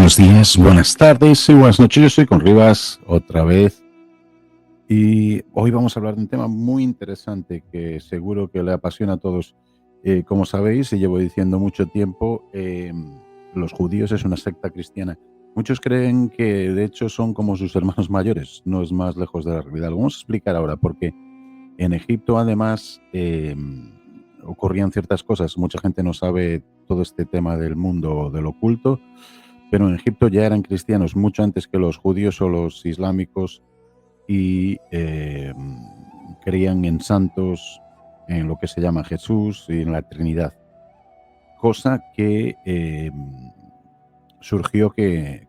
buenos días, buenas tardes y buenas noches. Yo soy con Rivas otra vez y hoy vamos a hablar de un tema muy interesante que seguro que le apasiona a todos. Como sabéis, y llevo diciendo mucho tiempo, los judíos es una secta cristiana. Muchos creen que de hecho son como sus hermanos mayores, no es más lejos de la realidad. Lo vamos a explicar ahora porque en Egipto además ocurrían ciertas cosas. Mucha gente no sabe todo este tema del mundo del oculto. Pero en Egipto ya eran cristianos mucho antes que los judíos o los islámicos y creían en santos, en lo que se llama Jesús y en la Trinidad. Cosa que surgió que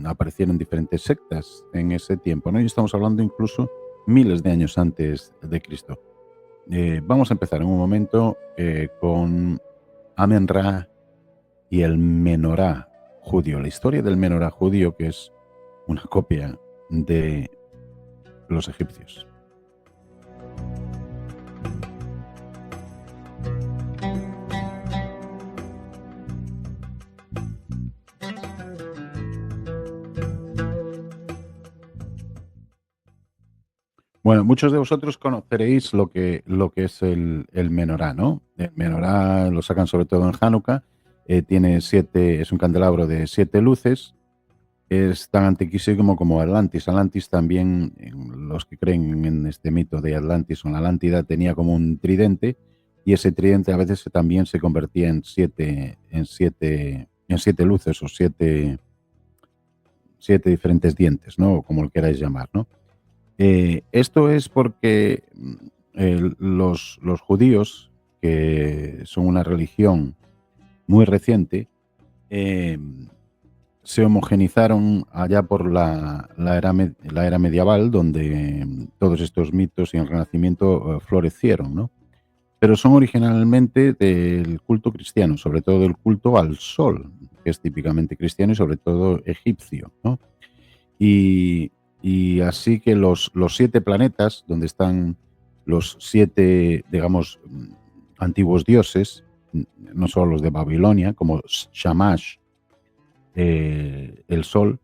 aparecieran diferentes sectas en ese tiempo, ¿no? Y estamos hablando incluso miles de años antes de Cristo. Vamos a empezar en un momento con Amen-Ra y el Menorá judío. La historia del Menorá judío, que es una copia de los egipcios. Bueno, muchos de vosotros conoceréis lo que es el Menorá, ¿no? El Menorá lo sacan sobre todo en Hanukkah. Es un candelabro de 7 luces. Es tan antiquísimo como Atlantis. Atlantis también, los que creen en este mito de Atlantis o en la Atlántida, tenía como un tridente y ese tridente a veces también se convertía en siete luces o siete diferentes dientes, ¿no? O como lo queráis llamar, ¿no? Esto es porque los judíos, que son una religión muy reciente, se homogenizaron allá por la era medieval, donde todos estos mitos y el Renacimiento florecieron, ¿no? Pero son originalmente del culto cristiano, sobre todo del culto al sol, que es típicamente cristiano y sobre todo egipcio, ¿no? Y así que los 7 planetas, donde están los 7, digamos, antiguos dioses, no solo los de Babilonia, como Shamash, el sol,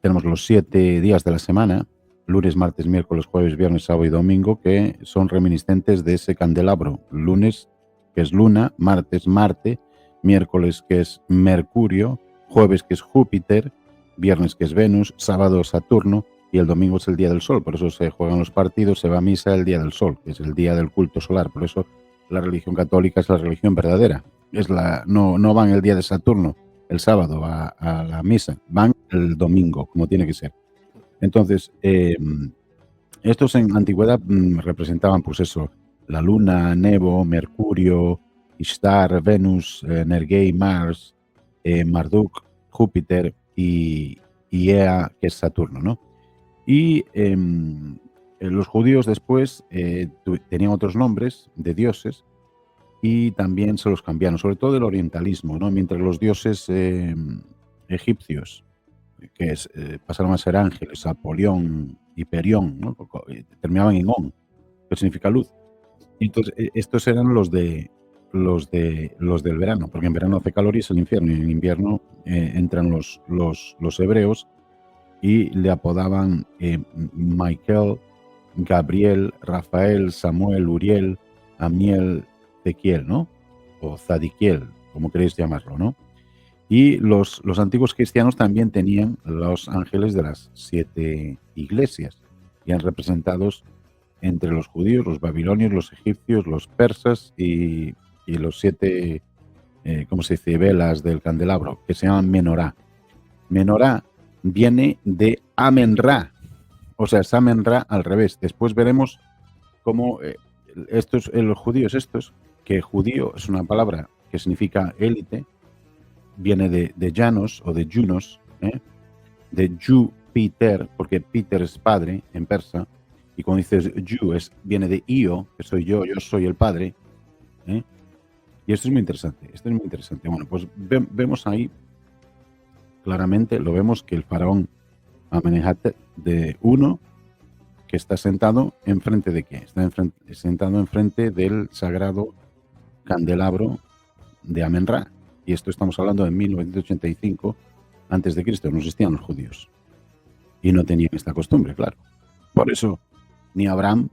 tenemos los 7 días de la semana, lunes, martes, miércoles, jueves, viernes, sábado y domingo, que son reminiscentes de ese candelabro. Lunes, que es luna; martes, Marte; miércoles, que es Mercurio; jueves, que es Júpiter; viernes, que es Venus; sábado, Saturno; y el domingo es el día del sol. Por eso se juegan los partidos, se va a misa el día del sol, que es el día del culto solar. Por eso la religión católica es la religión verdadera. No van el día de Saturno el sábado a la misa, van el domingo, como tiene que ser. Entonces, estos en antigüedad representaban, pues eso, la luna, Nebo, Mercurio, Ishtar, Venus, Nergei, Mars, Marduk, Júpiter y Ea, que es Saturno, ¿no? Y los judíos después tenían otros nombres de dioses y también se los cambiaron, sobre todo el orientalismo, ¿no? Mientras los dioses egipcios, que pasaron a ser ángeles, Apolión, Hiperión, ¿no? Terminaban en On, que significa luz. Y entonces estos eran los del verano, porque en verano hace calor y es el infierno, y en invierno entran los hebreos y le apodaban Michael, Gabriel, Rafael, Samuel, Uriel, Amiel, Ezequiel, ¿no? O Zadikiel, como queréis llamarlo, ¿no? Y los antiguos cristianos también tenían los ángeles de las 7 iglesias, y eran representados entre los judíos, los babilonios, los egipcios, los persas y los 7, ¿cómo se dice?, velas del candelabro, que se llaman Menorá. Menorá viene de Amen-Ra, o sea, es Amen-Ra al revés. Después veremos cómo los judíos que judío es una palabra que significa élite, viene de Janos o de Junos, de Júpiter, porque Peter es padre en persa, y cuando dices Ju viene de Io, que soy yo soy el padre, y esto es muy interesante, Bueno, pues vemos ahí claramente, lo vemos que el faraón Amenemhat de uno, que está sentado enfrente de qué, sentado enfrente del sagrado candelabro de Amen-Ra. Y esto estamos hablando de 1985, antes de Cristo no existían los judíos y no tenían esta costumbre, claro. Por eso ni Abraham,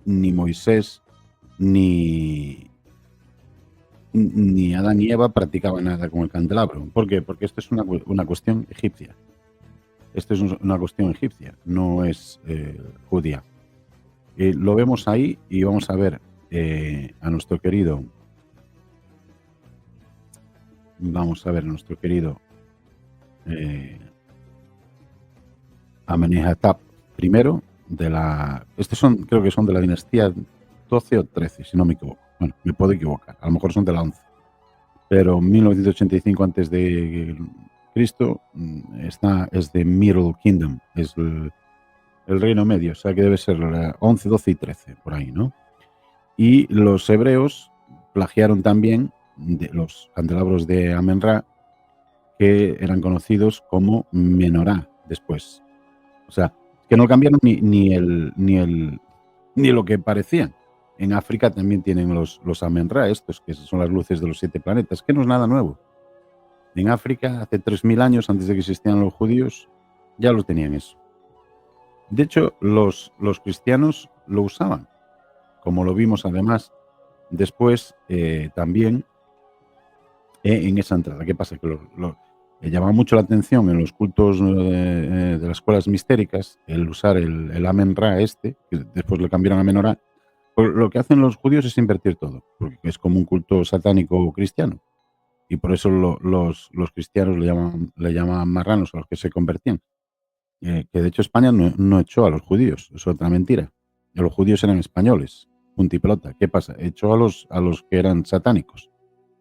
ni Moisés, ni, ni Adán y Eva practicaban nada con el candelabro. ¿Por qué? Porque esto es una cuestión egipcia. Esto es una cuestión egipcia, no es judía. Lo vemos ahí y vamos a ver a nuestro querido. Vamos a ver a nuestro querido Amenhotep I de la. Estos son, creo que son de la dinastía 12 o 13, si no me equivoco. Bueno, me puedo equivocar, a lo mejor son de la 11. Pero 1985 antes de Cristo es de Middle Kingdom, es el Reino Medio, o sea que debe ser 11, 12 y 13, por ahí, ¿no? Y los hebreos plagiaron también de los candelabros de Amen-Ra, que eran conocidos como menorá después. O sea, que no cambiaron ni lo que parecían. En África también tienen los Amen-Ra, estos, que son las luces de los 7 planetas, que no es nada nuevo. En África, hace 3000 años, antes de que existieran los judíos, ya lo tenían eso. De hecho, los cristianos lo usaban, como lo vimos además después también en esa entrada. ¿Qué pasa? Que llama mucho la atención en los cultos de las escuelas mistéricas el usar el Amen-Ra que después le cambiaron a Menorá. Pues lo que hacen los judíos es invertir todo, porque es como un culto satánico cristiano. Y por eso los cristianos le llaman marranos a los que se convertían. Que de hecho España no echó a los judíos, es otra mentira. Los judíos eran españoles, punta y pelota. ¿Qué pasa? Echó a los que eran satánicos,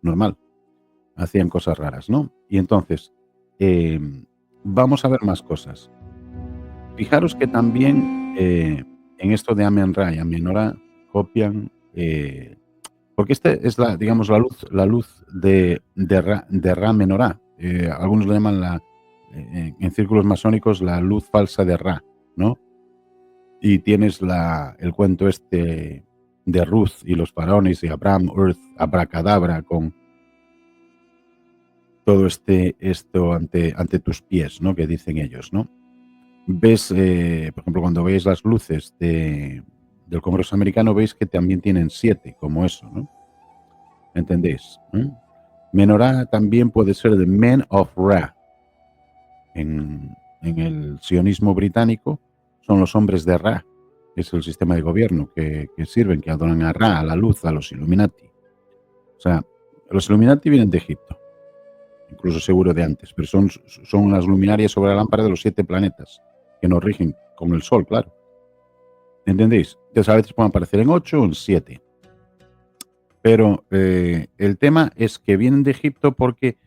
normal. Hacían cosas raras, ¿no? Y entonces, vamos a ver más cosas. Fijaros que también en esto de Amen-Ra y Amenorá copian, porque es digamos, la luz de Ra Menorá. Algunos lo llaman en círculos masónicos la luz falsa de Ra, ¿no? Y tienes el cuento este de Ruth y los faraones y Abraham, Earth, Abracadabra, con todo esto ante tus pies, ¿no? Que dicen ellos, ¿no? Ves, por ejemplo, cuando veis las luces del Congreso americano, veis que también tienen 7, como eso, ¿no? ¿Entendéis? Menorá también puede ser de Men of Ra. En el sionismo británico son los hombres de Ra, que es el sistema de gobierno que sirven, que adoran a Ra, a la luz, a los Illuminati. O sea, los Illuminati vienen de Egipto, incluso seguro de antes, pero son las luminarias sobre la lámpara de los 7 planetas, que nos rigen con el Sol, claro. ¿Entendéis? Entonces a veces pueden aparecer en 8 o en 7. Pero el tema es que vienen de Egipto porque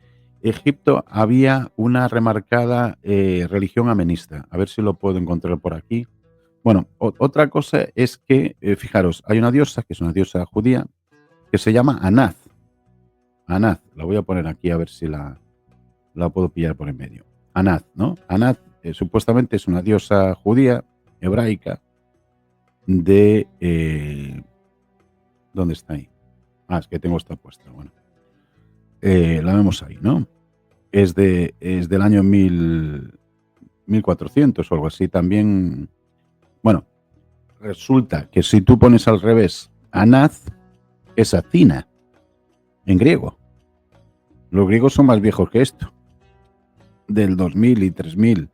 Egipto había una remarcada religión amenista. A ver si lo puedo encontrar por aquí. Bueno, otra cosa es que, fijaros, hay una diosa, que es una diosa judía, que se llama Anath. Anath, la voy a poner aquí a ver si la puedo pillar por en medio. Anath, ¿no? Anath supuestamente es una diosa judía, hebraica, de... ¿dónde está ahí? Es que tengo esta puesta, bueno. La vemos ahí, ¿no? Es del año 1400 o algo así. También, bueno, resulta que si tú pones al revés Anath, es Athena, en griego. Los griegos son más viejos que esto. Del 2000 y 3000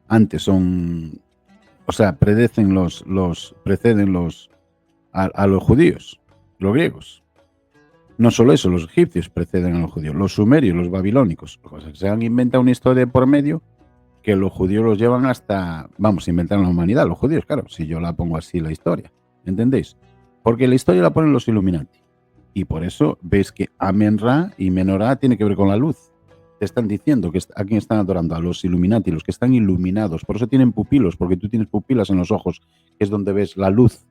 antes son, o sea, preceden a los judíos, los griegos. No solo eso, los egipcios preceden a los judíos, los sumerios, los babilónicos. Se han inventado una historia por medio que los judíos los llevan hasta, vamos, inventaron la humanidad, los judíos, claro, si yo la pongo así la historia, ¿entendéis? Porque la historia la ponen los Illuminati. Y por eso veis que Amen-Ra y Menorá tiene que ver con la luz. Te están diciendo que a quién están adorando, a los Illuminati, los que están iluminados. Por eso tienen pupilos, porque tú tienes pupilas en los ojos, que es donde ves la luz.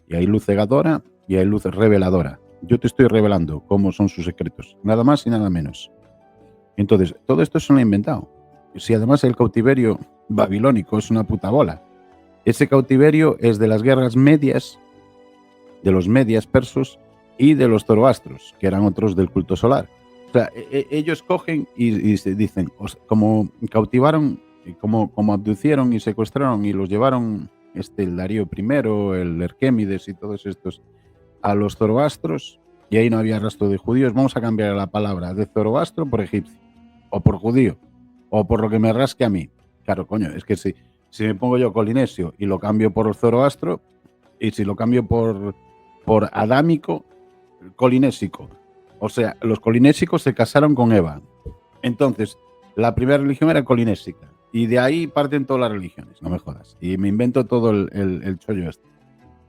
Y hay luz cegadora y hay luz reveladora. Yo te estoy revelando cómo son sus secretos, nada más y nada menos. Entonces, todo esto se lo ha inventado. Si además el cautiverio babilónico es una puta bola, ese cautiverio es de las guerras medias, de los medias persos y de los zoroastros, que eran otros del culto solar. O sea, ellos cogen y se dicen, como cautivaron, como abducieron y secuestraron y los llevaron el Darío I, el Erquémides y todos estos a los zoroastros, y ahí no había rastro de judíos, vamos a cambiar la palabra de zoroastro por egipcio, o por judío, o por lo que me rasque a mí. Claro, coño, es que si me pongo yo colinesio y lo cambio por zoroastro, y si lo cambio por adámico, colinésico. O sea, los colinésicos se casaron con Eva. Entonces, la primera religión era colinésica. Y de ahí parten todas las religiones, no me jodas. Y me invento todo el chollo este.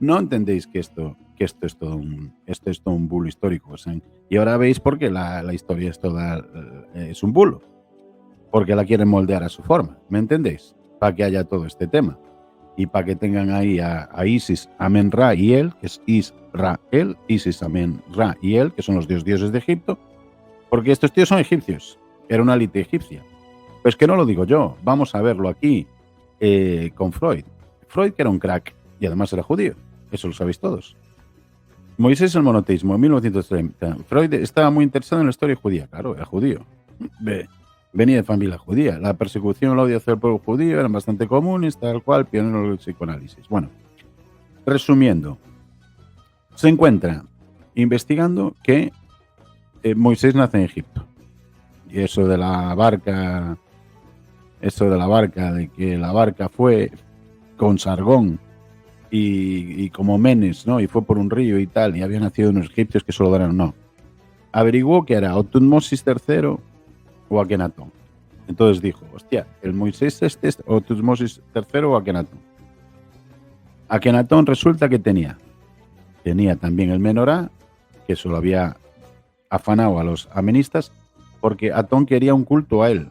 No entendéis que esto es todo un bulo histórico. O sea, y ahora veis por qué la historia es un bulo. Porque la quieren moldear a su forma. ¿Me entendéis? Para que haya todo este tema. Y para que tengan ahí a Isis, Amen, Ra y El, que es Israel, Isis, Amen, Ra y El, que son los dioses de Egipto, porque estos tíos son egipcios, era una élite egipcia. Pues que no lo digo yo, vamos a verlo aquí con Freud. Freud que era un crack y además era judío, eso lo sabéis todos. Moisés el monoteísmo, en 1930. Freud estaba muy interesado en la historia judía, claro, era judío. Venía de familia judía. La persecución y el odio hacia el pueblo judío eran bastante comunes, tal cual, pionero del psicoanálisis. Bueno, resumiendo, se encuentra investigando que Moisés nace en Egipto. Y eso de la barca, de que la barca fue con Sargón y como Menes, ¿no? Y fue por un río y tal, y había nacido unos egipcios que solo daron, no. Averiguó que era o Tutmosis III o Akenatón. Entonces dijo, hostia, el Moisés es o Tutmosis III o Akenatón. Akenatón resulta que tenía también el Menorá, que eso lo había afanado a los amenistas, porque Atón quería un culto a él,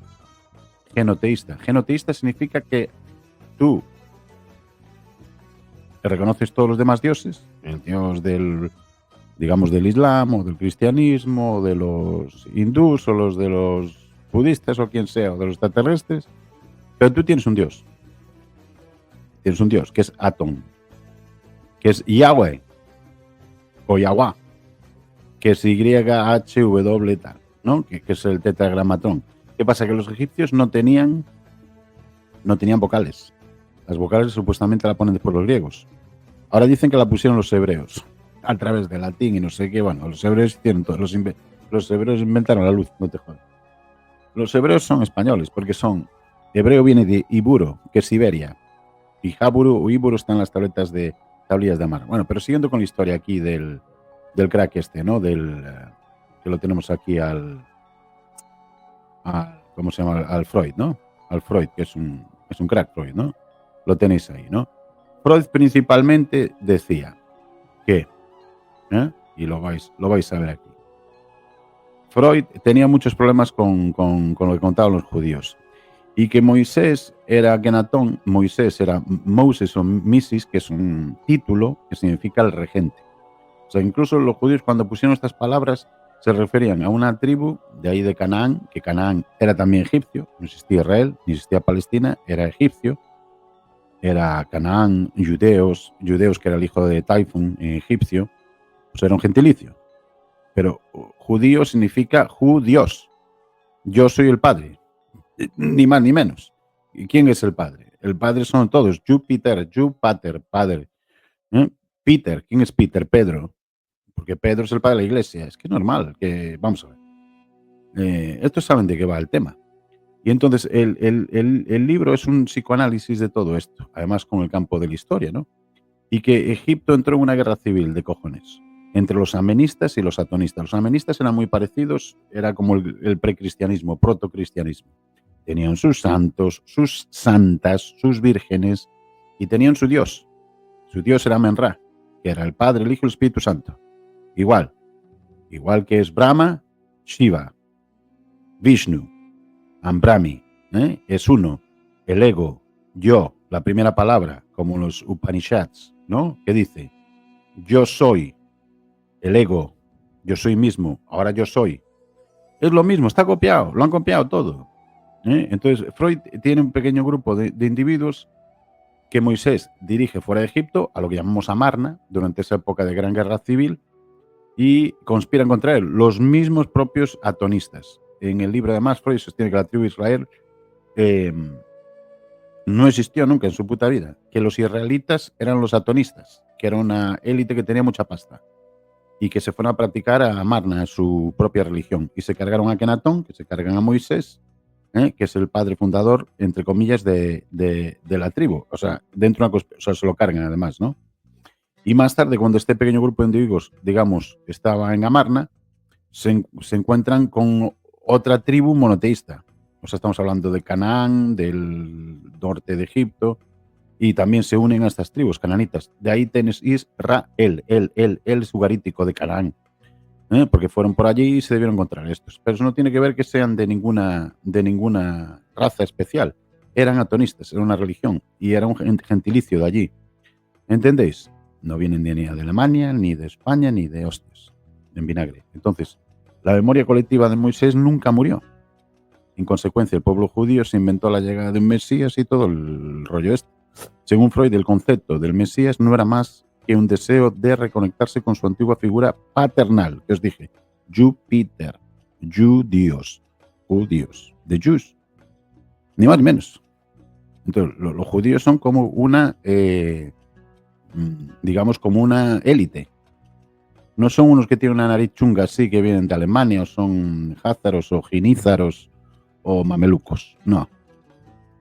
genoteísta. Genoteísta significa que tú reconoces todos los demás dioses, el dios del Islam o del cristianismo, o de los hindús o los de los budistas o quien sea, o de los extraterrestres, pero tú tienes un dios. Tienes un dios, que es Atón, que es Yahweh, o Yahweh, que es YHW tal, ¿no? Que es el tetragramatón. ¿Qué pasa? Que los egipcios no tenían vocales. Las vocales supuestamente la ponen después los griegos. Ahora dicen que la pusieron los hebreos, a través del latín y no sé qué. Bueno, los hebreos hicieron todo. Los hebreos inventaron la luz, no te jodas. Los hebreos son españoles, porque hebreo viene de Iburo, que es Siberia, y Jaburu o Iburo están las tablillas de mar. Bueno, pero siguiendo con la historia aquí del crack este, ¿no? Que lo tenemos aquí ¿cómo se llama? Al Freud, ¿no? Al Freud, que es un crack Freud, ¿no? Lo tenéis ahí, ¿no? Freud principalmente decía que, y lo vais a ver aquí, Freud tenía muchos problemas con lo que contaban los judíos. Y que Moisés era Akenatón, Moisés era Moses o Misis, que es un título que significa el regente. O sea, incluso los judíos cuando pusieron estas palabras se referían a una tribu de ahí de Canaán, que Canaán era también egipcio, no existía Israel, ni existía Palestina, era egipcio, era Canaán, judeos que era el hijo de Taifun, egipcio, pues era un gentilicio. Pero judío significa judíos. Yo soy el padre, ni más ni menos. ¿Y quién es el padre? El padre son todos. Júpiter, Pater, padre. Peter, ¿quién es Peter? Pedro. Porque Pedro es el padre de la iglesia. Es que es normal. Vamos a ver. Estos saben de qué va el tema. Y entonces el libro es un psicoanálisis de todo esto. Además con el campo de la historia, ¿no? Y que Egipto entró en una guerra civil de cojones entre los amenistas y los atonistas. Los amenistas eran muy parecidos, era como el precristianismo, protocristianismo. Tenían sus santos, sus santas, sus vírgenes y tenían su dios. Su dios era Amen-Ra, que era el Padre, el Hijo y el Espíritu Santo. Igual que es Brahma, Shiva, Vishnu, Ambrami, es uno, el ego, yo, la primera palabra, como los Upanishads, ¿no? Que dice, yo soy, el ego, yo soy mismo, ahora yo soy. Es lo mismo, está copiado, lo han copiado todo. Entonces, Freud tiene un pequeño grupo de individuos que Moisés dirige fuera de Egipto, a lo que llamamos Amarna, durante esa época de gran guerra civil, y conspiran contra él. Los mismos propios atonistas. En el libro, además, Freud sostiene que la tribu de Israel no existió nunca en su puta vida, que los israelitas eran los atonistas, que era una élite que tenía mucha pasta y que se fueron a practicar a Marna, su propia religión, y se cargaron a Akenatón, que se cargan a Moisés, que es el padre fundador, entre comillas, de la tribu. O sea, dentro de o sea, se lo cargan además, ¿no? Y más tarde, cuando este pequeño grupo de individuos, digamos, estaba en Amarna, se encuentran con otra tribu monoteísta. O sea, estamos hablando de Canaán, del norte de Egipto, y también se unen a estas tribus cananitas. De ahí tienes Israel, el sugarítico de Canaán, porque fueron por allí y se debieron encontrar estos. Pero eso no tiene que ver que sean de ninguna raza especial. Eran atonistas, era una religión y era un gentilicio de allí. ¿Entendéis? No vienen ni de Alemania, ni de España, ni de hostias, en vinagre. Entonces, la memoria colectiva de Moisés nunca murió. En consecuencia, el pueblo judío se inventó la llegada de un Mesías y todo el rollo este. Según Freud, el concepto del Mesías no era más que un deseo de reconectarse con su antigua figura paternal, que os dije, Júpiter, judíos, de Jews, ni más ni menos. Entonces, los judíos son como una, digamos, como una élite. No son unos que tienen una nariz chunga así, que vienen de Alemania, o son házaros, o ginízaros, o mamelucos. No.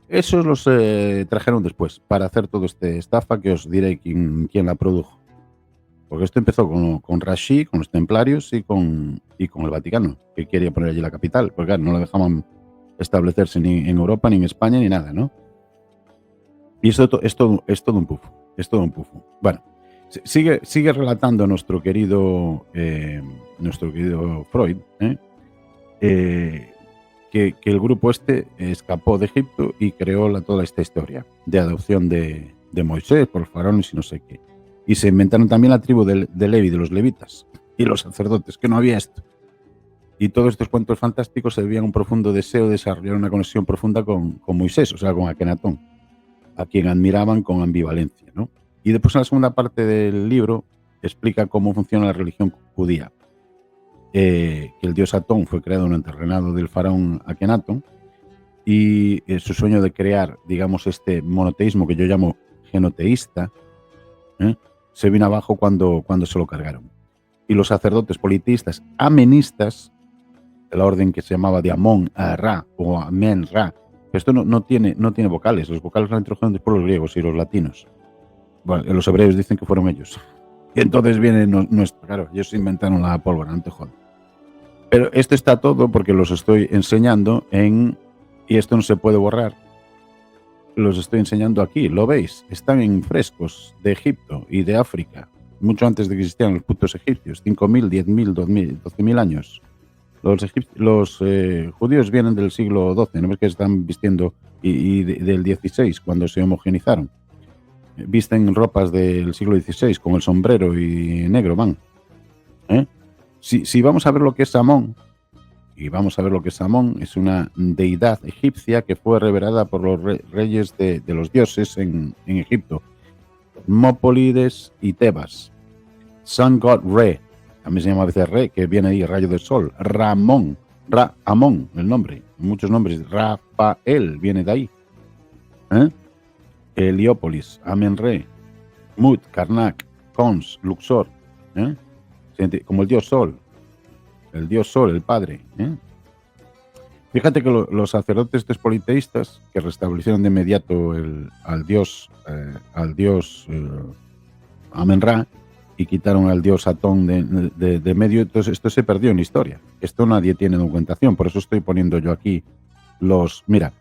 Esos los trajeron después para hacer toda esta estafa que os diré quién la produjo. Porque esto empezó con Rashi, con los templarios y con el Vaticano, que quería poner allí la capital. Porque claro, no lo dejaban establecerse ni en Europa, ni en España, ni nada, ¿no? Y esto es todo un pufo. Es todo un pufo. Bueno, sigue relatando nuestro querido Freud, que el grupo este escapó de Egipto y creó toda esta historia de adopción de Moisés por los faraones y no sé qué. Y se inventaron también la tribu de Levi, de los levitas, y los sacerdotes, que no había esto. Y todos estos cuentos fantásticos se debían a un profundo deseo de desarrollar una conexión profunda con Moisés, o sea, con Akenatón, a quien admiraban con ambivalencia, ¿no? Y después en la segunda parte del libro explica cómo funciona la religión judía. Que el dios Atón fue creado durante el reinado del faraón Akenatón y su sueño de crear, digamos, este monoteísmo que yo llamo genoteísta, se vino abajo cuando se lo cargaron. Y los sacerdotes politeístas amenistas, de la orden que se llamaba de Amón a Ra o Amen Ra, esto no tiene vocales, los vocales los introdujeron después los griegos y los latinos. Bueno, los hebreos dicen que fueron ellos. Y entonces viene nuestro, claro, ellos inventaron la pólvora, no te jodas. Pero esto está todo porque los estoy enseñando y esto no se puede borrar. Los estoy enseñando aquí, lo veis, están en frescos de Egipto y de África, mucho antes de que existieran los putos egipcios, 5.000, 10.000, 12.000 años. Los judíos vienen del siglo XII, ¿no ves que están vistiendo? Y del XVI, cuando se homogenizaron. Visten ropas del siglo XVI, con el sombrero y negro van. Si vamos a ver lo que es Amón, es una deidad egipcia que fue revelada por los reyes de los dioses en Egipto, Mópolides y Tebas. Sun God Re, también se llama a veces Re, que viene ahí, rayo del sol. Ramón, Amón, el nombre, muchos nombres. Rafael viene de ahí. Heliópolis, Amen-Re, Mut, Karnak, Cons, Luxor, como el dios Sol, el Padre. Fíjate que los sacerdotes politeístas que restablecieron de inmediato al dios Amen-Ra y quitaron al dios Atón de medio, entonces esto se perdió en la historia. Esto nadie tiene documentación, por eso estoy poniendo yo aquí Mira,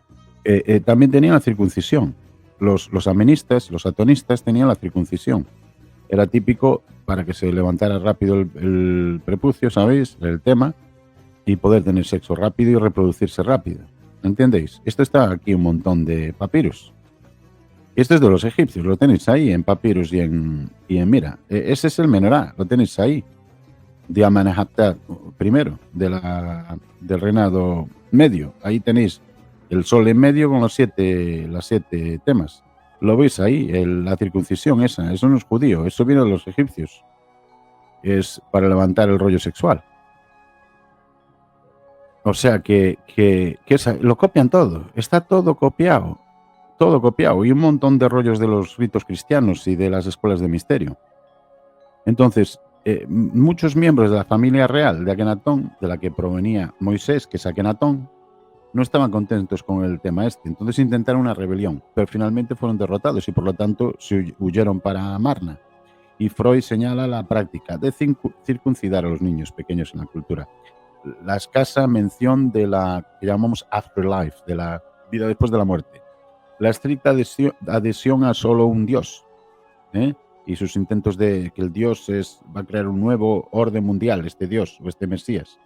también tenían la circuncisión. Los amenistas, los atonistas tenían la circuncisión. Era típico para que se levantara rápido el prepucio, ¿sabéis? El tema, y poder tener sexo rápido y reproducirse rápido. ¿Entendéis? Esto está aquí un montón de papiros. Esto es de los egipcios, lo tenéis ahí en papiros y en mira, ese es el Menorá, lo tenéis ahí. De Amenhotep I, del reinado medio. Ahí tenéis el sol en medio con las siete temas. Lo veis ahí, la circuncisión eso no es judío, eso viene de los egipcios. es para levantar el rollo sexual. O sea que lo copian todo, está todo copiado, y un montón de rollos de los ritos cristianos y de las escuelas de misterio. Entonces, muchos miembros de la familia real de Akenatón, de la que provenía Moisés, que es Akenatón, no estaban contentos con el tema este. Entonces intentaron una rebelión, pero finalmente fueron derrotados y por lo tanto se huyeron para Marna. Y Freud señala la práctica de circuncidar a los niños pequeños en la cultura. La escasa mención de la que llamamos afterlife, de la vida después de la muerte. La estricta adhesión a solo un Dios, ¿eh? Y sus intentos de que el Dios va a crear un nuevo orden mundial, este Dios o este Mesías.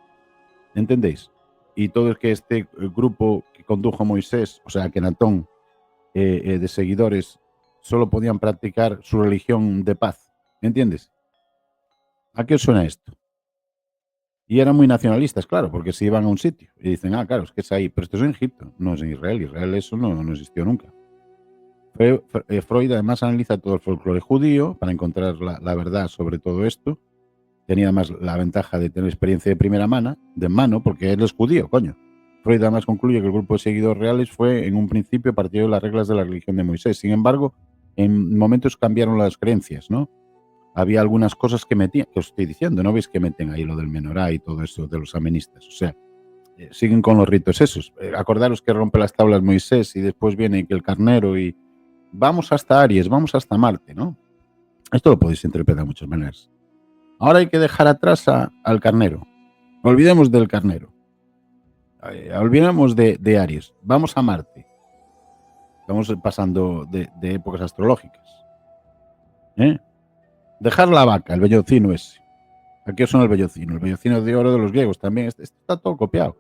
¿Entendéis? Y todo es que este grupo que condujo Moisés, o sea, Akenatón, de seguidores, solo podían practicar su religión de paz. ¿Entiendes? ¿A qué os suena esto? Y eran muy nacionalistas, claro, porque se iban a un sitio y dicen, claro, es que es ahí, pero esto es en Egipto, no es en Israel. Israel eso no existió nunca. Freud además analiza todo el folclore judío para encontrar la verdad sobre todo esto. Tenía además la ventaja de tener experiencia de primera mano, porque él es judío, coño. Freud además concluye que el grupo de seguidores reales fue en un principio partido de las reglas de la religión de Moisés. Sin embargo, en momentos cambiaron las creencias, ¿no? Había algunas cosas que metían, que os estoy diciendo, ¿no veis que meten ahí lo del menorá y todo eso de los amenistas? O sea, siguen con los ritos esos. Acordaros que rompe las tablas Moisés y después viene que el carnero y vamos hasta Aries, vamos hasta Marte, ¿no? Esto lo podéis interpretar de muchas maneras. Ahora hay que dejar atrás al carnero. Olvidemos del carnero. Olvidemos de Aries. Vamos a Marte. Estamos pasando de épocas astrológicas. Dejar la vaca, el vellocino ese. ¿A qué os suena el vellocino? El vellocino de oro de los griegos también. Está todo copiado.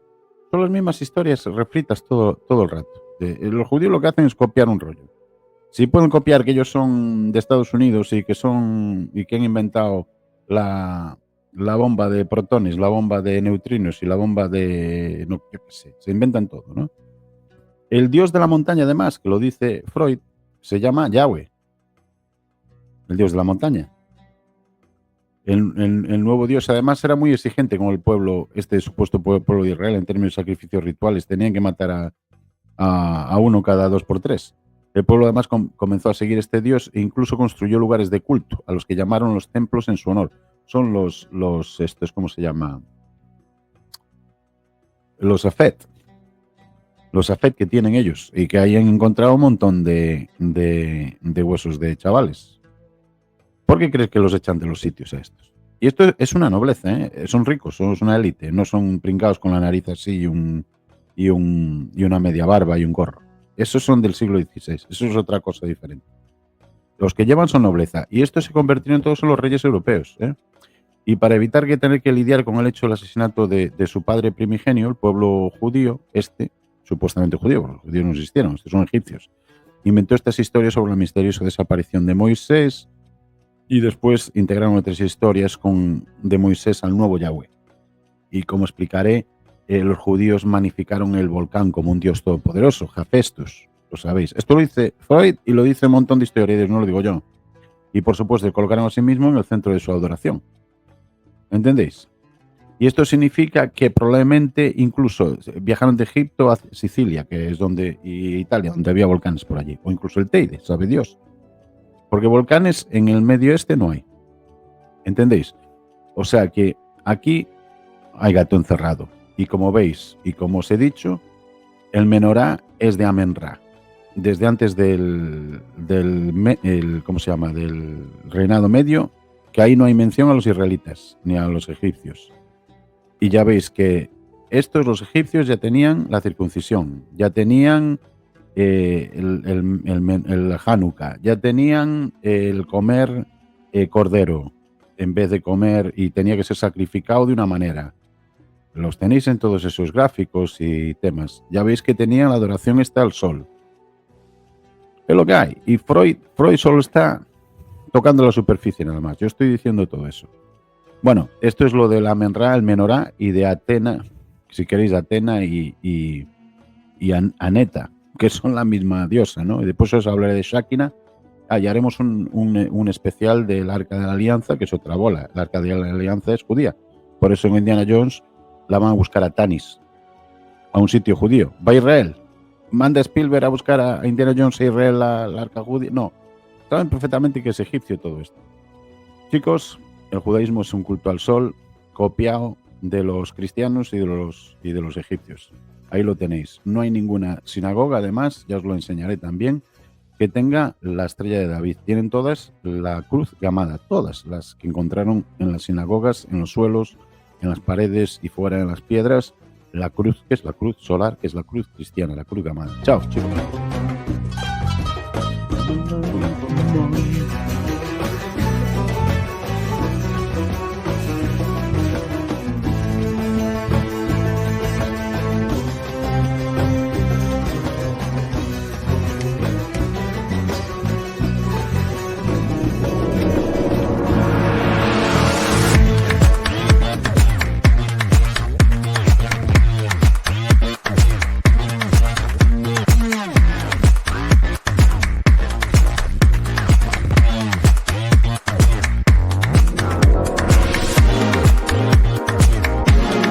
Son las mismas historias refritas todo el rato. Los judíos lo que hacen es copiar un rollo. Si pueden copiar que ellos son de Estados Unidos y que han inventado la bomba de protones, la bomba de neutrinos y la bomba de... no, yo qué sé, se inventan todo, ¿no? El dios de la montaña, además, que lo dice Freud, se llama Yahweh. El dios de la montaña. El nuevo dios, además, era muy exigente con el pueblo, este supuesto pueblo de Israel, en términos de sacrificios rituales. Tenían que matar a uno cada 2 por 3. El pueblo además comenzó a seguir este dios e incluso construyó lugares de culto, a los que llamaron los templos en su honor. Son estos, ¿cómo se llama? Los Afet. Los Afet que tienen ellos y que hayan encontrado un montón de huesos de chavales. ¿Por qué crees que los echan de los sitios a estos? Y esto es una nobleza, ¿eh? Son ricos, son una élite, no son pringados con la nariz así y una media barba y un gorro. Esos son del siglo XVI, eso es otra cosa diferente. Los que llevan son nobleza, y estos se convirtieron todos en los reyes europeos, ¿eh? Y para evitar tener que lidiar con el hecho del asesinato de su padre primigenio, el pueblo judío, supuestamente judío, porque los judíos no existieron, estos son egipcios, inventó estas historias sobre la misteriosa desaparición de Moisés y después integraron otras historias de Moisés al nuevo Yahweh. Y como explicaré, los judíos magnificaron el volcán como un dios todopoderoso, Jafestus, lo sabéis. Esto lo dice Freud y lo dice un montón de historiadores, no lo digo yo. Y por supuesto, colocaron a sí mismo en el centro de su adoración. ¿Entendéis? Y esto significa que probablemente incluso viajaron de Egipto a Sicilia, que es y Italia, donde había volcanes por allí, o incluso el Teide, sabe Dios. Porque volcanes en el medio este no hay. ¿Entendéis? O sea que aquí hay gato encerrado. Y como veis, y como os he dicho, el menorá es de Amen-Ra. Desde antes del ¿cómo se llama? Del reinado medio, que ahí no hay mención a los israelitas, ni a los egipcios. Y ya veis que los egipcios, ya tenían la circuncisión, ya tenían el Hanukkah, ya tenían el comer cordero en vez de comer, y tenía que ser sacrificado de una manera. Los tenéis en todos esos gráficos y temas. Ya veis que tenían la adoración esta al sol. Es lo que hay. Y Freud solo está tocando la superficie nada más. Yo estoy diciendo todo eso. Bueno, esto es lo de la Amen-Ra, el menorá, y de Atena, si queréis, Atena y Aneta, que son la misma diosa, ¿no? Y después os hablaré de Shakina. Y haremos un especial del Arca de la Alianza, que es otra bola. El Arca de la Alianza es judía. Por eso en Indiana Jones la van a buscar a Tanis, a un sitio judío. Va a Israel. Manda Spielberg a buscar a Indiana Jones a Israel la Arca judía. No, saben perfectamente que es egipcio todo esto. Chicos, el judaísmo es un culto al sol copiado de los cristianos y de los egipcios. Ahí lo tenéis. No hay ninguna sinagoga, además, ya os lo enseñaré también, que tenga la estrella de David. Tienen todas la cruz gamada, todas las que encontraron en las sinagogas, en los suelos, en las paredes y fuera en las piedras. La cruz, que es la cruz solar, que es la cruz cristiana, la cruz gamada. Chao, chicos.